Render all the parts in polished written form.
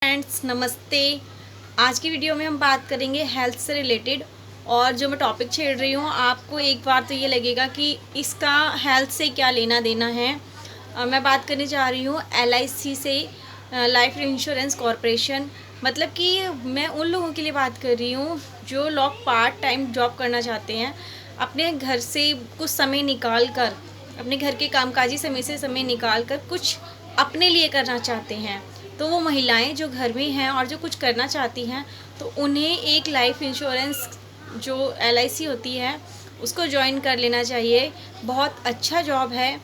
Friends नमस्ते। आज की वीडियो में हम बात करेंगे हेल्थ से रिलेटेड। और जो मैं टॉपिक छेड़ रही हूँ आपको एक बार तो ये लगेगा कि इसका हेल्थ से क्या लेना देना है। मैं बात करने जा रही हूँ LIC से, लाइफ इंश्योरेंस कॉरपोरेशन। मतलब कि मैं उन लोगों के लिए बात कर रही हूँ जो लोग पार्ट टाइम जॉब करना चाहते हैं, अपने घर से कुछ समय निकाल कर, अपने घर के कामकाजी समय निकाल कर कुछ अपने लिए करना चाहते हैं। तो वो महिलाएं जो घर में हैं और जो कुछ करना चाहती हैं, तो उन्हें एक लाइफ इंश्योरेंस जो LIC होती है उसको ज्वाइन कर लेना चाहिए। बहुत अच्छा जॉब है।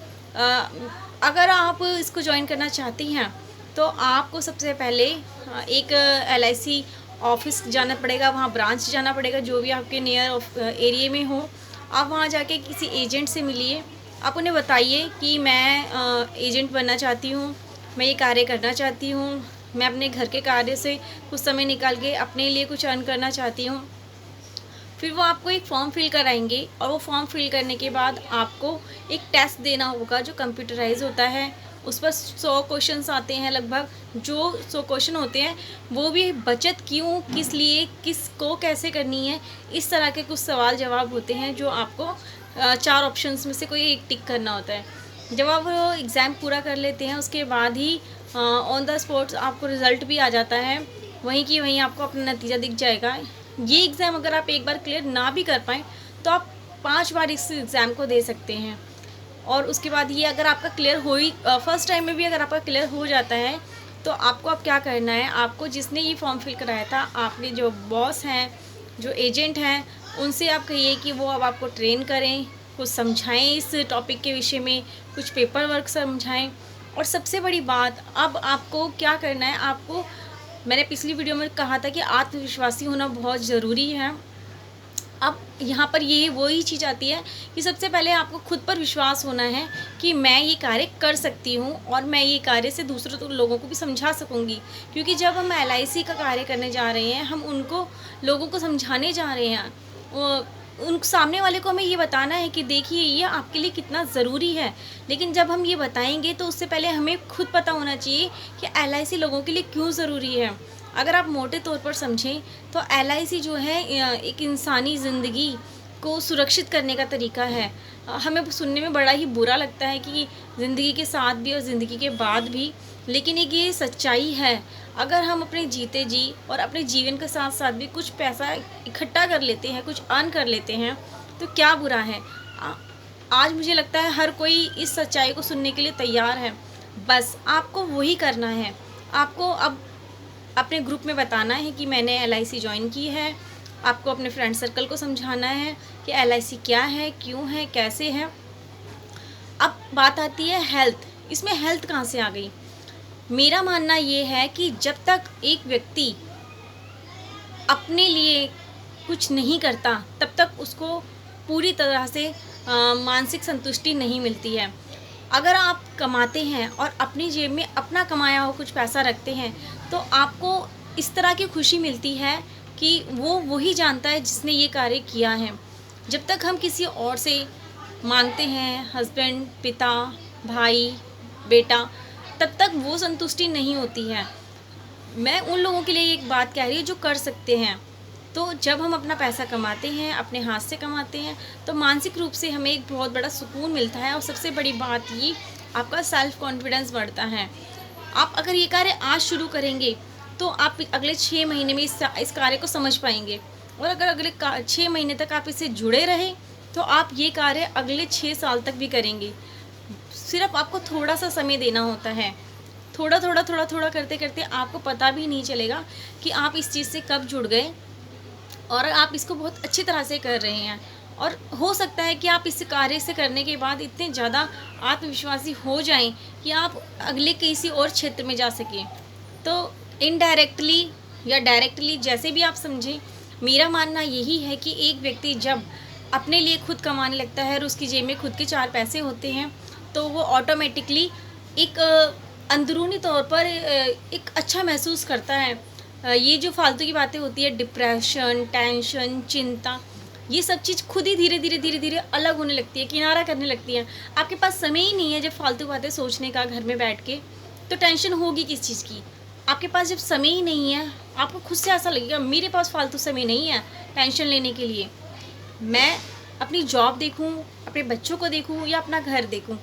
अगर आप इसको ज्वाइन करना चाहती हैं तो आपको सबसे पहले एक LIC ऑफिस जाना पड़ेगा, वहाँ ब्रांच जाना पड़ेगा जो भी आपके नियर एरिया में हो। आप वहाँ जाके किसी एजेंट से मिलिए, आप उन्हें बताइए कि मैं एजेंट बनना चाहती हूँ, मैं ये कार्य करना चाहती हूँ, मैं अपने घर के कार्य से कुछ समय निकाल के अपने लिए कुछ अर्न करना चाहती हूँ। फिर वो आपको एक फॉर्म फिल कराएंगे और वो फॉर्म फिल करने के बाद आपको एक टेस्ट देना होगा जो कंप्यूटराइज होता है। उस पर 100 क्वेश्चंस आते हैं लगभग। जो 100 क्वेश्चन होते हैं वो भी बचत क्यों, किस लिए, किसको कैसे करनी है, इस तरह के कुछ सवाल जवाब होते हैं जो आपको 4 ऑप्शंस में से कोई एक टिक करना होता है। जब आप एग्ज़ाम पूरा कर लेते हैं उसके बाद ही ऑन द स्पॉट आपको रिज़ल्ट भी आ जाता है, वहीं की वहीं आपको अपना नतीजा दिख जाएगा। ये एग्ज़ाम अगर आप एक बार क्लियर ना भी कर पाएँ तो आप 5 बार इस एग्ज़ाम को दे सकते हैं। और उसके बाद ये अगर आपका क्लियर हो ही फर्स्ट टाइम में भी अगर आपका क्लियर हो जाता है तो आपको अब क्या करना है, आपको जिसने ये फॉर्म फिल कराया था, आपके जो बॉस हैं, जो एजेंट हैं, उनसे आप कहिए कि वो अब आपको ट्रेन करें, कुछ समझाएं इस टॉपिक के विषय में, कुछ पेपर वर्क समझाएं। और सबसे बड़ी बात, अब आपको क्या करना है, आपको मैंने पिछली वीडियो में कहा था कि आत्मविश्वासी होना बहुत ज़रूरी है। अब यहाँ पर ये वही चीज़ आती है कि सबसे पहले आपको खुद पर विश्वास होना है कि मैं ये कार्य कर सकती हूँ और मैं ये कार्य से दूसरों लोगों को भी समझा सकूँगी। क्योंकि जब हम LIC का कार्य करने जा रहे हैं, हम उनको लोगों को समझाने जा रहे हैं, उन सामने वाले को हमें ये बताना है कि देखिए ये आपके लिए कितना ज़रूरी है। लेकिन जब हम ये बताएंगे तो उससे पहले हमें खुद पता होना चाहिए कि LIC लोगों के लिए क्यों ज़रूरी है। अगर आप मोटे तौर पर समझें तो LIC जो है एक इंसानी ज़िंदगी को सुरक्षित करने का तरीका है। हमें सुनने में बड़ा ही बुरा लगता है कि ज़िंदगी के साथ भी और ज़िंदगी के बाद भी, लेकिन एक ये सच्चाई है। अगर हम अपने जीते जी और अपने जीवन के साथ साथ भी कुछ पैसा इकट्ठा कर लेते हैं, कुछ अर्न कर लेते हैं, तो क्या बुरा है। आज मुझे लगता है हर कोई इस सच्चाई को सुनने के लिए तैयार है। बस आपको वही करना है। आपको अब अपने ग्रुप में बताना है कि मैंने LIC ज्वाइन की है। आपको अपने फ्रेंड सर्कल को समझाना है कि LIC क्या है, क्यों है, कैसे है। अब बात आती है हेल्थ। इसमें हेल्थ कहाँ से आ गई? मेरा मानना ये है कि जब तक एक व्यक्ति अपने लिए कुछ नहीं करता तब तक उसको पूरी तरह से मानसिक संतुष्टि नहीं मिलती है। अगर आप कमाते हैं और अपनी जेब में अपना कमाया हुआ कुछ पैसा रखते हैं तो आपको इस तरह की खुशी मिलती है कि वो वही जानता है जिसने ये कार्य किया है। जब तक हम किसी और से मांगते हैं, हस्बैंड, पिता, भाई, बेटा, तब तक वो संतुष्टि नहीं होती है। मैं उन लोगों के लिए एक बात कह रही हूँ जो कर सकते हैं। तो जब हम अपना पैसा कमाते हैं, अपने हाथ से कमाते हैं, तो मानसिक रूप से हमें एक बहुत बड़ा सुकून मिलता है। और सबसे बड़ी बात ये, आपका सेल्फ कॉन्फिडेंस बढ़ता है। आप अगर ये कार्य आज शुरू करेंगे तो आप अगले 6 महीने में इस कार्य को समझ पाएंगे। और अगर अगले 6 महीने तक आप इससे जुड़े रहे तो आप ये कार्य अगले 6 साल तक भी करेंगे। सिर्फ आपको थोड़ा सा समय देना होता है। थोड़ा करते करते आपको पता भी नहीं चलेगा कि आप इस चीज़ से कब जुड़ गए और आप इसको बहुत अच्छी तरह से कर रहे हैं। और हो सकता है कि आप इस कार्य से करने के बाद इतने ज़्यादा आत्मविश्वासी हो जाएं कि आप अगले किसी और क्षेत्र में जा सकें। तो इनडायरेक्टली या डायरेक्टली, जैसे भी आप समझें, मेरा मानना यही है कि एक व्यक्ति जब अपने लिए खुद कमाने लगता है और उसकी जेब में खुद के 4 पैसे होते हैं तो वो ऑटोमेटिकली एक अंदरूनी तौर पर एक अच्छा महसूस करता है। ये जो फालतू की बातें होती है, डिप्रेशन, टेंशन, चिंता, ये सब चीज़ खुद ही धीरे धीरे अलग होने लगती है, किनारा करने लगती है। आपके पास समय ही नहीं है जब फालतू बातें सोचने का घर में बैठ के, तो टेंशन होगी किस चीज़ की। आपके पास जब समय ही नहीं है, आपको खुद से ऐसा लगेगा मेरे पास फालतू समय नहीं है टेंशन लेने के लिए, मैं अपनी जॉब देखूं, अपने बच्चों को देखूं या अपना घर देखूं,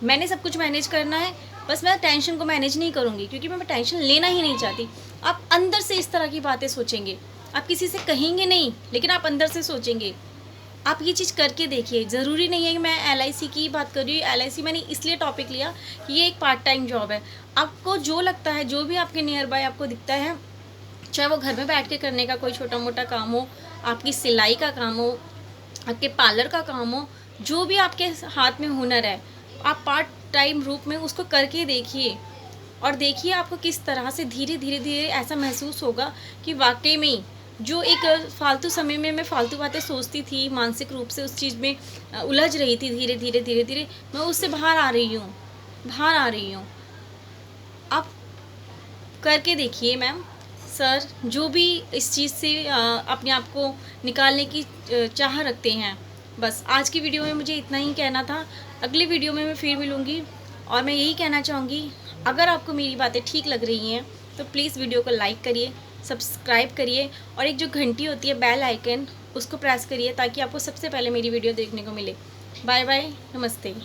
मैंने सब कुछ मैनेज करना है, बस मैं टेंशन को मैनेज नहीं करूंगी क्योंकि मैं टेंशन लेना ही नहीं चाहती। आप अंदर से इस तरह की बातें सोचेंगे, आप किसी से कहेंगे नहीं लेकिन आप अंदर से सोचेंगे। आप ये चीज़ करके देखिए। ज़रूरी नहीं है कि मैं एलआईसी की बात कर रही हूँ, एलआईसी मैंने इसलिए टॉपिक लिया कि ये एक पार्ट टाइम जॉब है। आपको जो लगता है, जो भी आपके नियर बाय आपको दिखता है, चाहे वो घर में बैठ के करने का कोई छोटा मोटा काम हो, आपकी सिलाई का काम हो, आपके पार्लर का काम हो, जो भी आपके हाथ में हुनर है, आप पार्ट टाइम रूप में उसको करके देखिए और देखिए आपको किस तरह से धीरे धीरे धीरे ऐसा महसूस होगा कि वाकई में ही जो एक फालतू समय में मैं फालतू बातें सोचती थी, मानसिक रूप से उस चीज़ में उलझ रही थी, धीरे धीरे धीरे धीरे मैं उससे बाहर आ रही हूँ, बाहर आ रही हूँ। आप करके देखिए मैम। सर जो भी इस चीज़ से अपने आप को निकालने की चाह रखते हैं, बस आज की वीडियो में मुझे इतना ही कहना था। अगली वीडियो में मैं फिर मिलूँगी और मैं यही कहना चाहूँगी, अगर आपको मेरी बातें ठीक लग रही हैं तो प्लीज़ वीडियो को लाइक करिए, सब्सक्राइब करिए और एक जो घंटी होती है बेल आइकन, उसको प्रेस करिए ताकि आपको सबसे पहले मेरी वीडियो देखने को मिले। बाय बाय, नमस्ते।